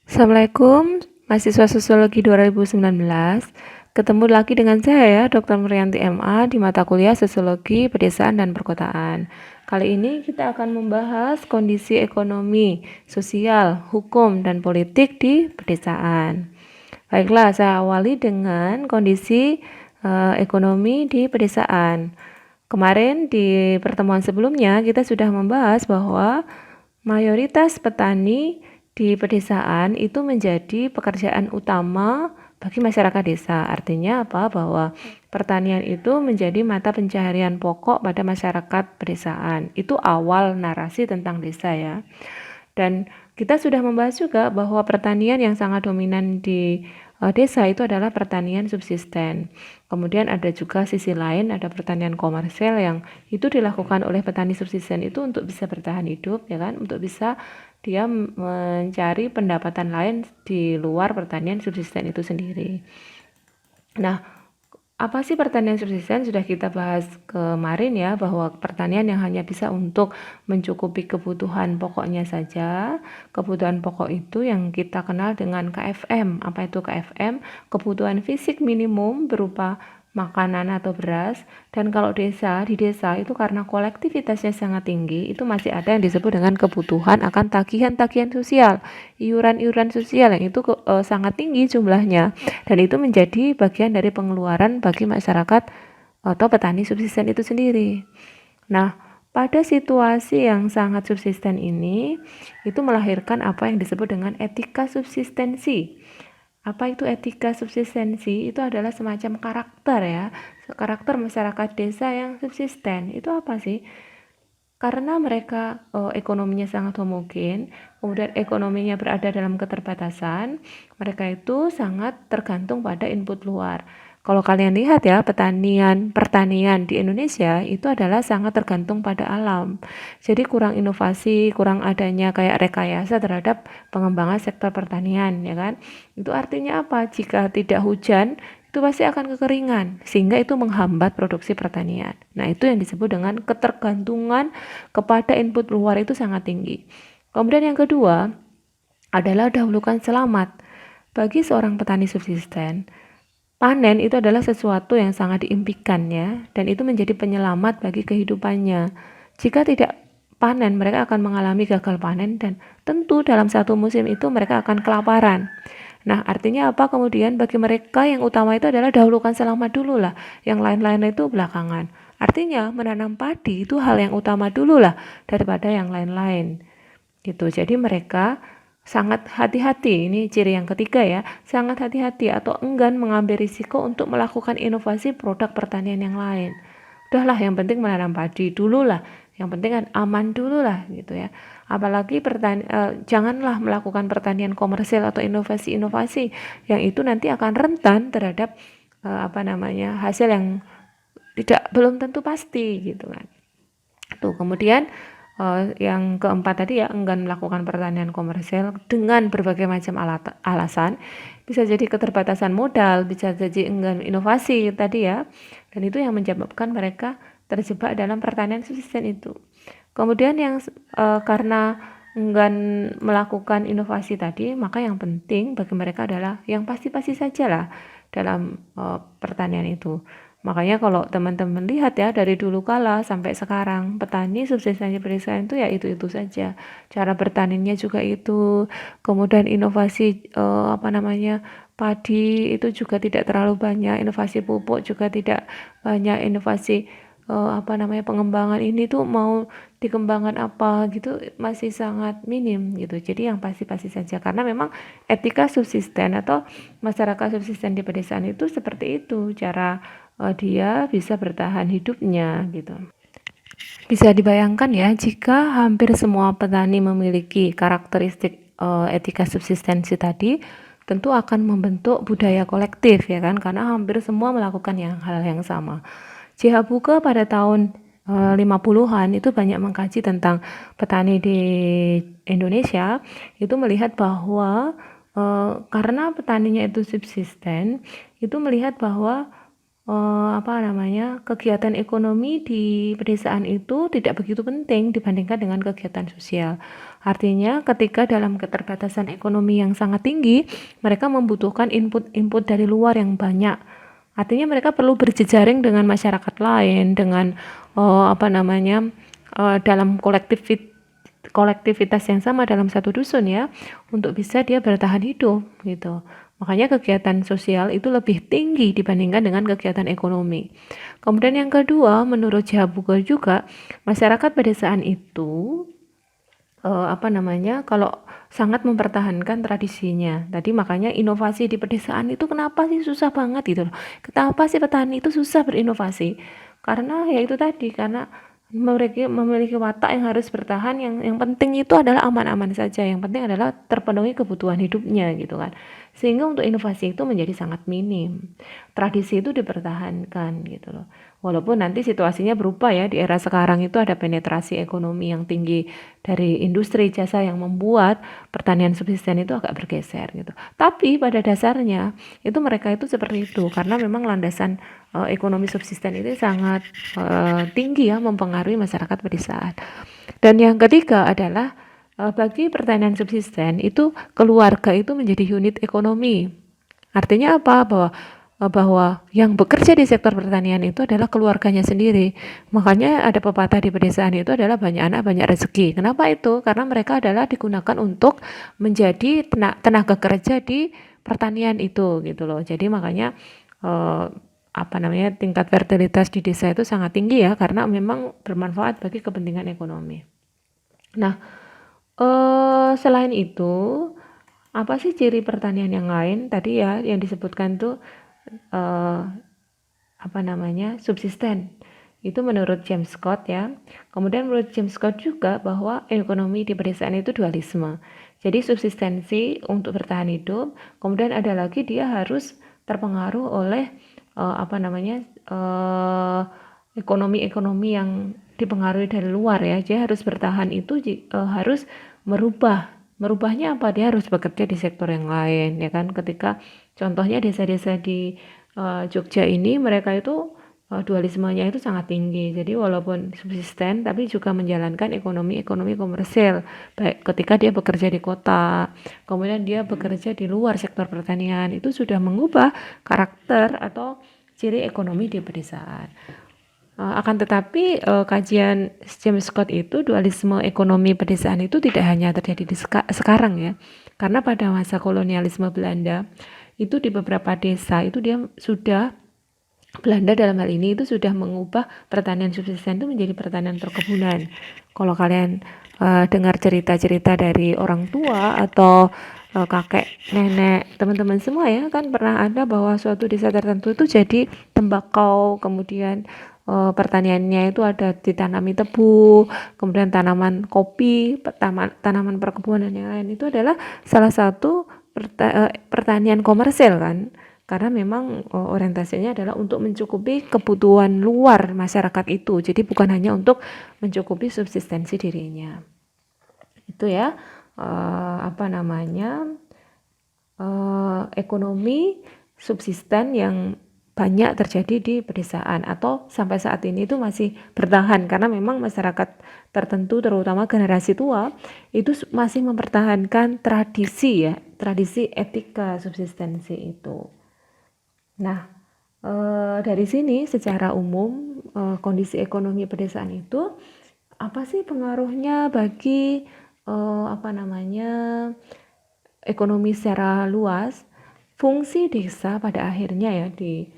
Assalamualaikum, mahasiswa Sosiologi 2019. Ketemu lagi dengan saya ya, Dr. Merianti MA di mata kuliah Sosiologi Pedesaan dan Perkotaan. Kali ini kita akan membahas kondisi ekonomi, sosial, hukum, dan politik di pedesaan. Baiklah, saya awali dengan kondisi ekonomi di pedesaan. Kemarin di pertemuan sebelumnya kita sudah membahas bahwa mayoritas petani di pedesaan itu menjadi pekerjaan utama bagi masyarakat desa. Artinya apa? Bahwa pertanian itu menjadi mata pencaharian pokok pada masyarakat pedesaan. Itu awal narasi tentang desa ya. Dan kita sudah membahas juga bahwa pertanian yang sangat dominan di desa itu adalah pertanian subsisten. Kemudian ada juga sisi lain, ada pertanian komersial yang itu dilakukan oleh petani subsisten itu untuk bisa bertahan hidup, ya kan, untuk bisa dia mencari pendapatan lain di luar pertanian subsisten itu sendiri. Nah, apa sih pertanian subsisten? Sudah kita bahas kemarin ya, bahwa pertanian yang hanya bisa untuk mencukupi kebutuhan pokoknya saja. Kebutuhan pokok itu yang kita kenal dengan KFM. Apa itu KFM? Kebutuhan fisik minimum berupa makanan atau beras. Dan kalau di desa itu karena kolektivitasnya sangat tinggi, itu masih ada yang disebut dengan kebutuhan akan tagihan-tagihan sosial, iuran-iuran sosial yang itu sangat tinggi jumlahnya, dan itu menjadi bagian dari pengeluaran bagi masyarakat atau petani subsisten itu sendiri. Nah, pada situasi yang sangat subsisten ini, itu melahirkan apa yang disebut dengan etika subsistensi. Apa itu etika subsistensi? Itu adalah semacam karakter ya, karakter masyarakat desa yang subsisten. Itu apa sih? Karena mereka ekonominya sangat homogen, kemudian ekonominya berada dalam keterbatasan, mereka itu sangat tergantung pada input luar. Kalau kalian lihat ya, pertanian di Indonesia itu adalah sangat tergantung pada alam. Jadi kurang inovasi, kurang adanya kayak rekayasa terhadap pengembangan sektor pertanian, ya kan? Itu artinya apa? Jika tidak hujan, itu pasti akan kekeringan, sehingga itu menghambat produksi pertanian. Nah, itu yang disebut dengan ketergantungan kepada input luar itu sangat tinggi. Kemudian yang kedua adalah dahulukan selamat. Bagi seorang petani subsisten, panen itu adalah sesuatu yang sangat diimpikannya, dan itu menjadi penyelamat bagi kehidupannya. Jika tidak panen, mereka akan mengalami gagal panen, dan tentu dalam satu musim itu mereka akan kelaparan. Nah, artinya apa kemudian? Bagi mereka yang utama itu adalah dahulukan selamat dulu lah, yang lain-lain itu belakangan. Artinya menanam padi itu hal yang utama dulu lah daripada yang lain-lain gitu. Jadi mereka sangat hati-hati, ini ciri yang ketiga ya, sangat hati-hati atau enggan mengambil risiko untuk melakukan inovasi produk pertanian yang lain. Udahlah, yang penting menanam padi dulu lah, yang penting kan aman dulu lah gitu ya. Apalagi janganlah melakukan pertanian komersial atau inovasi-inovasi yang itu nanti akan rentan terhadap hasil yang belum tentu pasti gitu kan. Tuh, kemudian yang keempat tadi ya, enggan melakukan pertanian komersial dengan berbagai macam alasan. Bisa jadi keterbatasan modal, bisa jadi enggan inovasi tadi ya. Dan itu yang menyebabkan mereka terjebak dalam pertanian subsisten itu. Kemudian yang karena enggan melakukan inovasi tadi, maka yang penting bagi mereka adalah yang pasti-pasti saja lah dalam pertanian itu. Makanya kalau teman-teman lihat ya, dari dulu kala sampai sekarang, petani subsistensi pedesaan itu ya itu-itu saja. Cara bertaninya juga itu. Kemudian inovasi padi itu juga tidak terlalu banyak, inovasi pupuk juga tidak banyak, inovasi pengembangan ini tuh mau dikembangkan apa gitu masih sangat minim gitu. Jadi yang pasti-pasti saja, karena memang etika subsisten atau masyarakat subsisten di pedesaan itu seperti itu cara dia bisa bertahan hidupnya gitu. Bisa dibayangkan ya, jika hampir semua petani memiliki karakteristik etika subsistensi tadi, tentu akan membentuk budaya kolektif ya kan, karena hampir semua melakukan hal yang sama. C.H. Buke pada tahun 50-an itu banyak mengkaji tentang petani di Indonesia, itu melihat bahwa karena petaninya itu subsisten, itu melihat bahwa apa namanya, kegiatan ekonomi di pedesaan itu tidak begitu penting dibandingkan dengan kegiatan sosial. Artinya ketika dalam keterbatasan ekonomi yang sangat tinggi, mereka membutuhkan input-input dari luar yang banyak. Artinya mereka perlu berjejaring dengan masyarakat lain, dengan apa namanya, dalam kolektivitas yang sama dalam satu dusun ya, untuk bisa dia bertahan hidup gitu. Makanya kegiatan sosial itu lebih tinggi dibandingkan dengan kegiatan ekonomi. Kemudian yang kedua, menurut Jabugo juga, masyarakat pedesaan itu apa namanya, kalau sangat mempertahankan tradisinya. Tadi makanya inovasi di pedesaan itu kenapa sih susah banget gitu loh. Kenapa sih petani itu susah berinovasi? Karena ya itu tadi, karena memiliki watak yang harus bertahan, yang penting itu adalah aman-aman saja, yang penting adalah terpenuhi kebutuhan hidupnya gitu kan. Sehingga untuk inovasi itu menjadi sangat minim. Tradisi itu dipertahankan gitu loh. Walaupun nanti situasinya berubah ya, di era sekarang itu ada penetrasi ekonomi yang tinggi dari industri jasa yang membuat pertanian subsisten itu agak bergeser gitu. Tapi pada dasarnya itu mereka itu seperti itu karena memang landasan ekonomi subsisten itu sangat tinggi ya, mempengaruhi masyarakat pedesaan. Dan yang ketiga adalah bagi pertanian subsisten itu keluarga itu menjadi unit ekonomi. Artinya apa? Bahwa yang bekerja di sektor pertanian itu adalah keluarganya sendiri. Makanya ada pepatah di pedesaan itu adalah banyak anak banyak rezeki. Kenapa itu? Karena mereka adalah digunakan untuk menjadi tenaga kerja di pertanian itu gitu loh. Jadi makanya eh, apa namanya, tingkat fertilitas di desa itu sangat tinggi ya, karena memang bermanfaat bagi kepentingan ekonomi. Nah, selain itu, apa sih ciri pertanian yang lain? Tadi ya yang disebutkan tuh eh, apa namanya, subsisten. Itu menurut James Scott ya. Kemudian menurut James Scott juga bahwa ekonomi di pedesaan itu dualisme. Jadi subsistensi untuk bertahan hidup, kemudian ada lagi dia harus terpengaruh oleh apa namanya, ekonomi-ekonomi yang dipengaruhi dari luar ya. Dia harus bertahan itu harus merubahnya apa, dia harus bekerja di sektor yang lain ya kan. Ketika contohnya desa-desa di Jogja ini, mereka itu dualismenya itu sangat tinggi. Jadi walaupun subsisten tapi juga menjalankan ekonomi komersil. Baik ketika dia bekerja di kota, kemudian dia bekerja di luar sektor pertanian, itu sudah mengubah karakter atau ciri ekonomi di pedesaan. Akan tetapi kajian James Scott itu dualisme ekonomi pedesaan itu tidak hanya terjadi di sekarang ya. Karena pada masa kolonialisme Belanda itu di beberapa desa itu dia sudah, Belanda dalam hal ini itu sudah mengubah pertanian subsisten itu menjadi pertanian perkebunan. Kalau kalian dengar cerita-cerita dari orang tua atau kakek, nenek, teman-teman semua ya kan pernah ada bahwa suatu desa tertentu itu jadi tembakau, kemudian pertaniannya itu ada ditanami tebu, kemudian tanaman kopi, tanaman perkebunan yang lain, itu adalah salah satu pertanian komersil kan, karena memang orientasinya adalah untuk mencukupi kebutuhan luar masyarakat itu, jadi bukan hanya untuk mencukupi subsistensi dirinya. Itu ya apa namanya, ekonomi subsisten yang banyak terjadi di pedesaan atau sampai saat ini itu masih bertahan karena memang masyarakat tertentu terutama generasi tua itu masih mempertahankan tradisi ya, tradisi etika subsistensi itu. Nah, dari sini secara umum kondisi ekonomi pedesaan itu apa sih pengaruhnya bagi apa namanya, ekonomi secara luas? Fungsi desa pada akhirnya ya di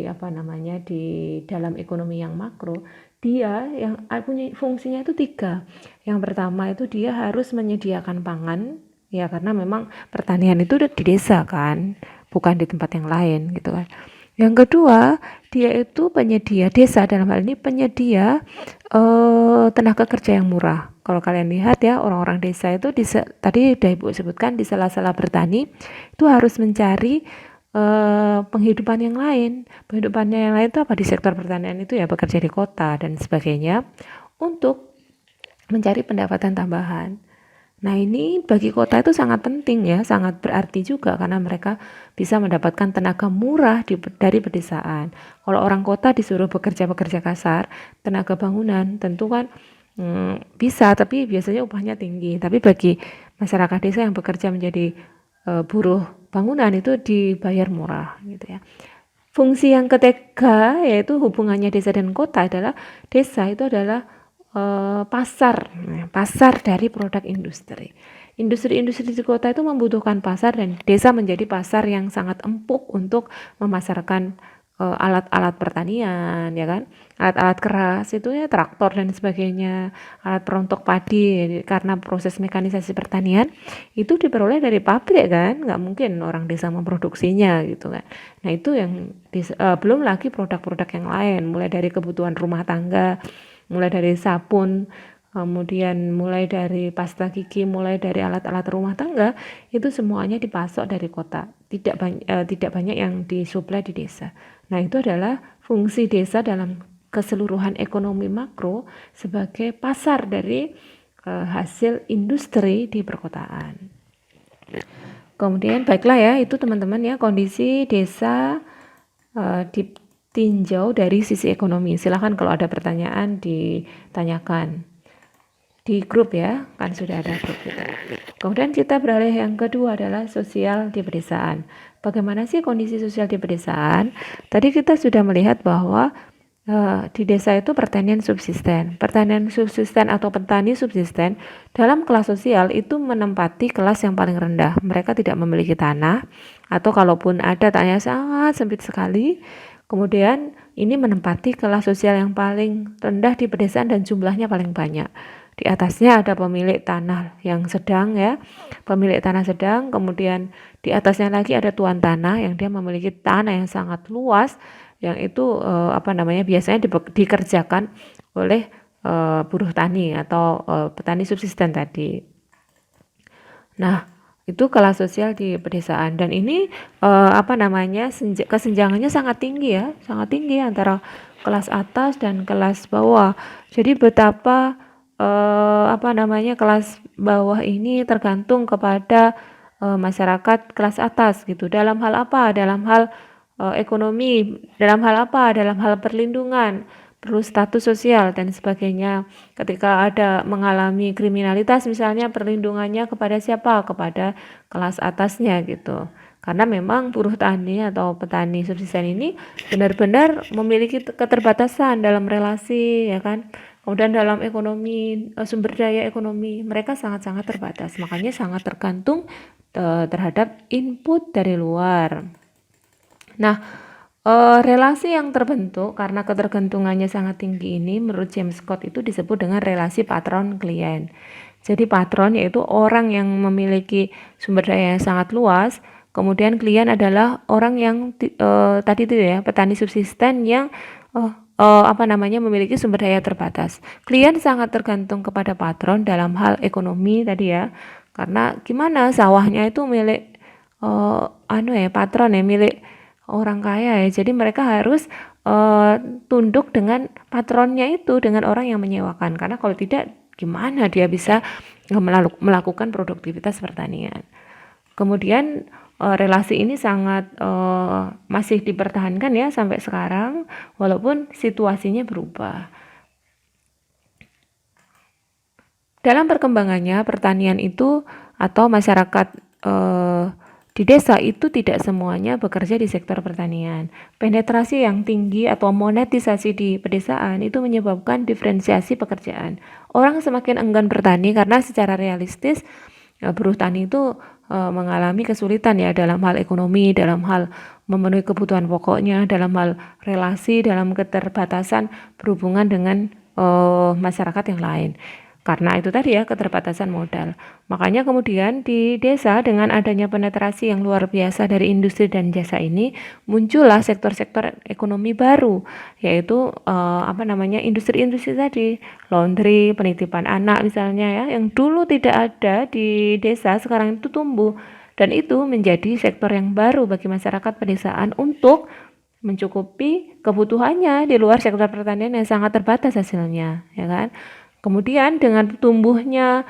apa namanya, di dalam ekonomi yang makro, dia yang punya fungsinya itu tiga. Yang pertama itu dia harus menyediakan pangan ya, karena memang pertanian itu di desa kan, bukan di tempat yang lain gitu kan. Yang kedua, dia itu penyedia, desa dalam hal ini penyedia tenaga kerja yang murah. Kalau kalian lihat ya, orang-orang desa itu tadi udah Ibu sebutkan, di sela-sela bertani itu harus mencari penghidupan yang lain. Penghidupannya yang lain itu apa? Di sektor pertanian itu ya bekerja di kota dan sebagainya untuk mencari pendapatan tambahan. Nah, ini bagi kota itu sangat penting ya, sangat berarti juga karena mereka bisa mendapatkan tenaga murah dari pedesaan. Kalau orang kota disuruh bekerja-bekerja kasar, tenaga bangunan tentu kan bisa, tapi biasanya upahnya tinggi. Tapi bagi masyarakat desa yang bekerja menjadi buruh bangunan itu dibayar murah gitu ya. Fungsi yang ketiga yaitu hubungannya desa dan kota adalah desa itu adalah pasar dari produk industri. Industri-industri di kota itu membutuhkan pasar dan desa menjadi pasar yang sangat empuk untuk memasarkan alat-alat pertanian, ya kan? Alat-alat keras itu ya traktor dan sebagainya, alat perontok padi karena proses mekanisasi pertanian itu diperoleh dari pabrik kan, nggak mungkin orang desa memproduksinya gitu kan. Nah itu yang belum lagi produk-produk yang lain, mulai dari kebutuhan rumah tangga, mulai dari sabun, kemudian mulai dari pasta gigi, mulai dari alat-alat rumah tangga, itu semuanya dipasok dari kota. Tidak banyak yang disuplai di desa. Nah, itu adalah fungsi desa dalam keseluruhan ekonomi makro sebagai pasar dari hasil industri di perkotaan. Kemudian baiklah ya, itu teman-teman ya kondisi desa ditinjau dari sisi ekonomi. Silahkan kalau ada pertanyaan ditanyakan di grup ya, kan sudah ada grup kita. Kemudian kita beralih yang kedua adalah sosial di pedesaan. Bagaimana sih kondisi sosial di pedesaan? Tadi kita sudah melihat bahwa di desa itu pertanian subsisten. Pertanian subsisten atau petani subsisten dalam kelas sosial itu menempati kelas yang paling rendah. Mereka tidak memiliki tanah atau kalaupun ada tanahnya sangat sempit sekali. Kemudian ini menempati kelas sosial yang paling rendah di pedesaan dan jumlahnya paling banyak. Di atasnya ada pemilik tanah yang sedang ya, pemilik tanah sedang, kemudian di atasnya lagi ada tuan tanah yang dia memiliki tanah yang sangat luas, yang itu biasanya dikerjakan oleh buruh tani atau petani subsisten tadi. Nah, itu kelas sosial di pedesaan dan ini kesenjangannya sangat tinggi ya, sangat tinggi antara kelas atas dan kelas bawah. Jadi betapa kelas bawah ini tergantung kepada masyarakat kelas atas gitu. Dalam hal apa? Dalam hal ekonomi, dalam hal apa? Dalam hal perlindungan, perlu status sosial dan sebagainya. Ketika ada mengalami kriminalitas misalnya perlindungannya kepada siapa? Kepada kelas atasnya gitu. Karena memang buruh tani atau petani subsisten ini benar-benar memiliki keterbatasan dalam relasi ya kan. Kemudian dalam ekonomi, sumber daya ekonomi mereka sangat-sangat terbatas. Makanya sangat tergantung terhadap input dari luar. Nah, relasi yang terbentuk karena ketergantungannya sangat tinggi ini menurut James Scott itu disebut dengan relasi patron-klien. Jadi patron yaitu orang yang memiliki sumber daya yang sangat luas, kemudian klien adalah orang yang tadi itu ya, petani subsisten yang memiliki sumber daya terbatas. Klien sangat tergantung kepada patron dalam hal ekonomi tadi ya. Karena gimana sawahnya itu milik patron ya, milik orang kaya ya. Jadi mereka harus tunduk dengan patronnya itu, dengan orang yang menyewakan. Karena kalau tidak gimana dia bisa melakukan produktivitas pertanian. Kemudian relasi ini sangat masih dipertahankan ya sampai sekarang walaupun situasinya berubah. Dalam perkembangannya pertanian itu atau masyarakat di desa itu tidak semuanya bekerja di sektor pertanian. Penetrasi yang tinggi atau monetisasi di pedesaan itu menyebabkan diferensiasi pekerjaan. Orang semakin enggan bertani karena secara realistis buruh tani itu mengalami kesulitan ya dalam hal ekonomi, dalam hal memenuhi kebutuhan pokoknya, dalam hal relasi, dalam keterbatasan berhubungan dengan masyarakat yang lain. Karena itu tadi ya keterbatasan modal. Makanya kemudian di desa dengan adanya penetrasi yang luar biasa dari industri dan jasa ini muncullah sektor-sektor ekonomi baru yaitu industri-industri tadi, laundry, penitipan anak misalnya ya yang dulu tidak ada di desa sekarang itu tumbuh dan itu menjadi sektor yang baru bagi masyarakat pedesaan untuk mencukupi kebutuhannya di luar sektor pertanian yang sangat terbatas hasilnya ya kan. Kemudian dengan tumbuhnya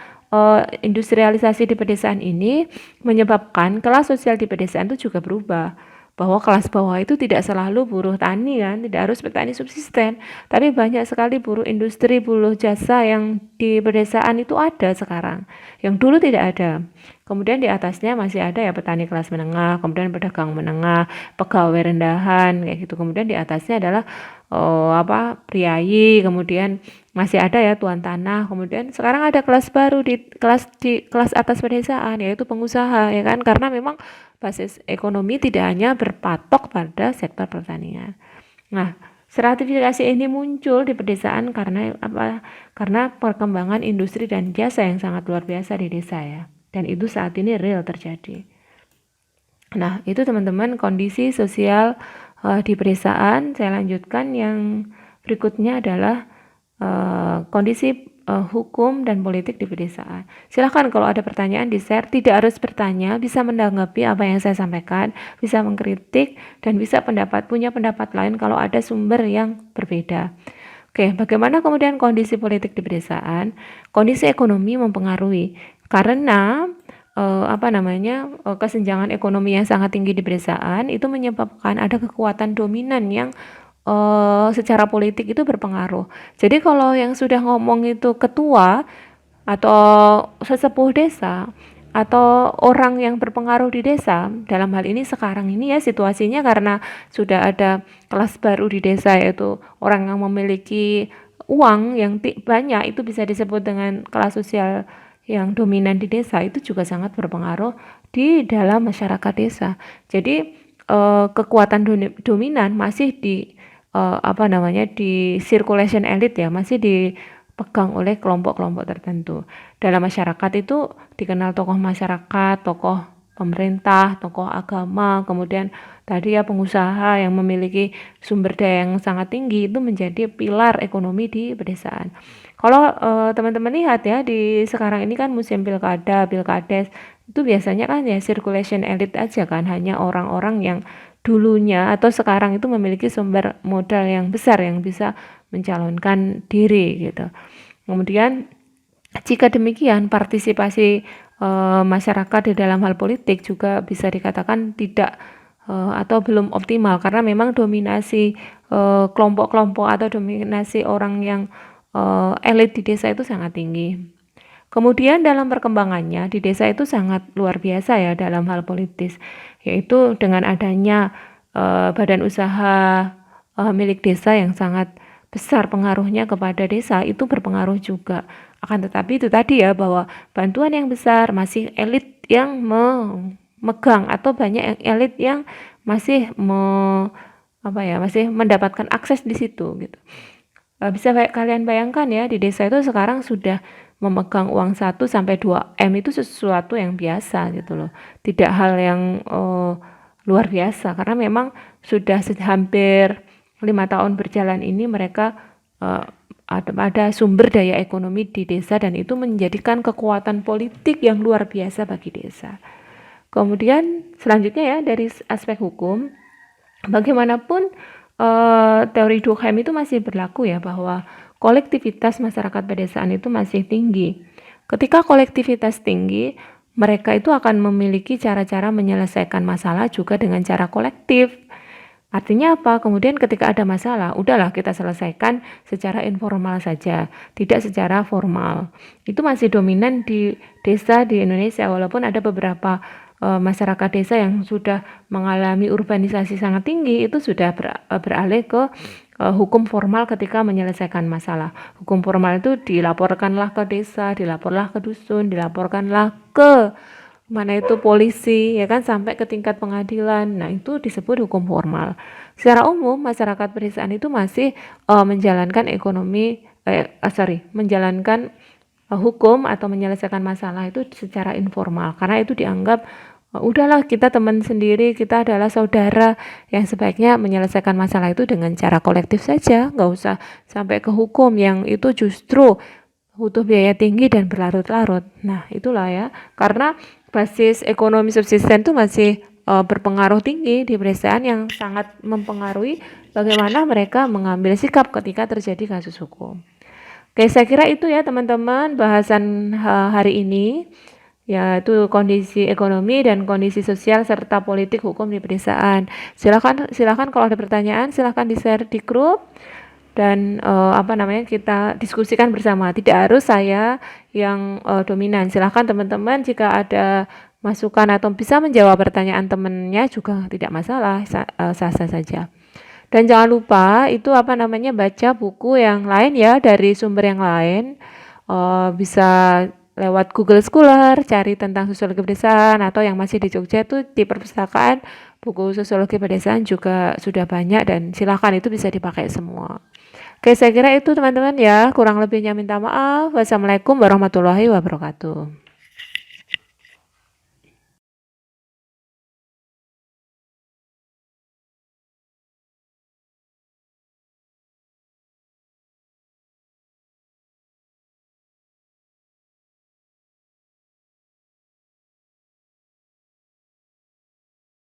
industrialisasi di pedesaan ini menyebabkan kelas sosial di pedesaan itu juga berubah. Bahwa kelas bawah itu tidak selalu buruh tani kan, tidak harus petani subsisten, tapi banyak sekali buruh industri, buruh jasa yang di pedesaan itu ada sekarang, yang dulu tidak ada. Kemudian di atasnya masih ada ya petani kelas menengah, kemudian pedagang menengah, pegawai rendahan kayak gitu. Kemudian di atasnya adalah priayi, kemudian masih ada ya tuan tanah. Kemudian sekarang ada kelas baru di kelas atas pedesaan, yaitu pengusaha ya kan, karena memang basis ekonomi tidak hanya berpatok pada sektor pertanian. Nah, stratifikasi ini muncul di pedesaan karena apa? Karena perkembangan industri dan jasa yang sangat luar biasa di desa ya. Dan itu saat ini real terjadi. Nah, itu teman-teman kondisi sosial di pedesaan. Saya lanjutkan yang berikutnya adalah kondisi hukum dan politik di pedesaan. Silahkan kalau ada pertanyaan di-share, tidak harus bertanya, bisa menanggapi apa yang saya sampaikan, bisa mengkritik, dan bisa punya pendapat lain kalau ada sumber yang berbeda. Oke, bagaimana kemudian kondisi politik di pedesaan? Kondisi ekonomi mempengaruhi, karena kesenjangan ekonomi yang sangat tinggi di pedesaan itu menyebabkan ada kekuatan dominan yang secara politik itu berpengaruh. Jadi kalau yang sudah ngomong itu ketua atau sesepuh desa atau orang yang berpengaruh di desa, dalam hal ini sekarang ini ya situasinya karena sudah ada kelas baru di desa, yaitu orang yang memiliki uang yang banyak, itu bisa disebut dengan kelas sosial yang dominan di desa, itu juga sangat berpengaruh di dalam masyarakat desa. Jadi kekuatan dominan masih di di circulation elite ya, masih dipegang oleh kelompok-kelompok tertentu. Dalam masyarakat itu dikenal tokoh masyarakat, tokoh pemerintah, tokoh agama, kemudian tadi ya pengusaha yang memiliki sumber daya yang sangat tinggi itu menjadi pilar ekonomi di pedesaan. Kalau teman-teman lihat ya, di sekarang ini kan musim pilkada, pilkades, itu biasanya kan ya circulation elite aja kan, hanya orang-orang yang dulunya atau sekarang itu memiliki sumber modal yang besar yang bisa mencalonkan diri gitu. Kemudian jika demikian, partisipasi masyarakat di dalam hal politik juga bisa dikatakan tidak atau belum optimal, karena memang dominasi kelompok-kelompok atau dominasi orang yang elit di desa itu sangat tinggi. Kemudian dalam perkembangannya di desa itu sangat luar biasa ya dalam hal politis, yaitu dengan adanya badan usaha milik desa yang sangat besar pengaruhnya kepada desa, itu berpengaruh juga. Akan tetapi itu tadi ya, bahwa bantuan yang besar masih elit yang memegang, atau banyak elit yang masih masih mendapatkan akses di situ gitu. Bisa kalian bayangkan ya, di desa itu sekarang sudah memegang uang 1 sampai 2 M itu sesuatu yang biasa gitu loh. Tidak hal yang luar biasa, karena memang sudah hampir 5 tahun berjalan ini mereka ada sumber daya ekonomi di desa, dan itu menjadikan kekuatan politik yang luar biasa bagi desa. Kemudian selanjutnya ya, dari aspek hukum, bagaimanapun teori Durkheim itu masih berlaku ya, bahwa kolektivitas masyarakat pedesaan itu masih tinggi. Ketika kolektivitas tinggi, mereka itu akan memiliki cara-cara menyelesaikan masalah juga dengan cara kolektif. Artinya apa? Kemudian ketika ada masalah, udahlah kita selesaikan secara informal saja, tidak secara formal. Itu masih dominan di desa di Indonesia, walaupun ada beberapa masyarakat desa yang sudah mengalami urbanisasi sangat tinggi, itu sudah beralih ke hukum formal ketika menyelesaikan masalah. Hukum formal itu dilaporkanlah ke desa, dilaporlah ke dusun, dilaporkanlah ke mana itu polisi ya kan, sampai ke tingkat pengadilan. Nah, itu disebut hukum formal. Secara umum masyarakat pedesaan itu masih menjalankan menjalankan hukum atau menyelesaikan masalah itu secara informal, karena itu dianggap udahlah kita teman sendiri, kita adalah saudara, yang sebaiknya menyelesaikan masalah itu dengan cara kolektif saja, nggak usah sampai ke hukum yang itu justru butuh biaya tinggi dan berlarut-larut. Nah, itulah ya, karena basis ekonomi subsisten itu masih berpengaruh tinggi di pedesaan, yang sangat mempengaruhi bagaimana mereka mengambil sikap ketika terjadi kasus hukum. Oke, saya kira itu ya teman-teman bahasan hari ini, yaitu kondisi ekonomi dan kondisi sosial serta politik hukum di pedesaan. Silakan silakan kalau ada pertanyaan silakan di-share di grup dan kita diskusikan bersama. Tidak harus saya yang dominan. Silakan teman-teman jika ada masukan atau bisa menjawab pertanyaan temannya juga tidak masalah, sah-sah saja. Dan jangan lupa itu baca buku yang lain ya dari sumber yang lain. Bisa lewat Google Scholar cari tentang sosiologi pedesaan, atau yang masih di Jogja itu di perpustakaan buku sosiologi pedesaan juga sudah banyak dan silakan itu bisa dipakai semua. Oke, saya kira itu teman-teman ya. Kurang lebihnya minta maaf. Wassalamualaikum warahmatullahi wabarakatuh.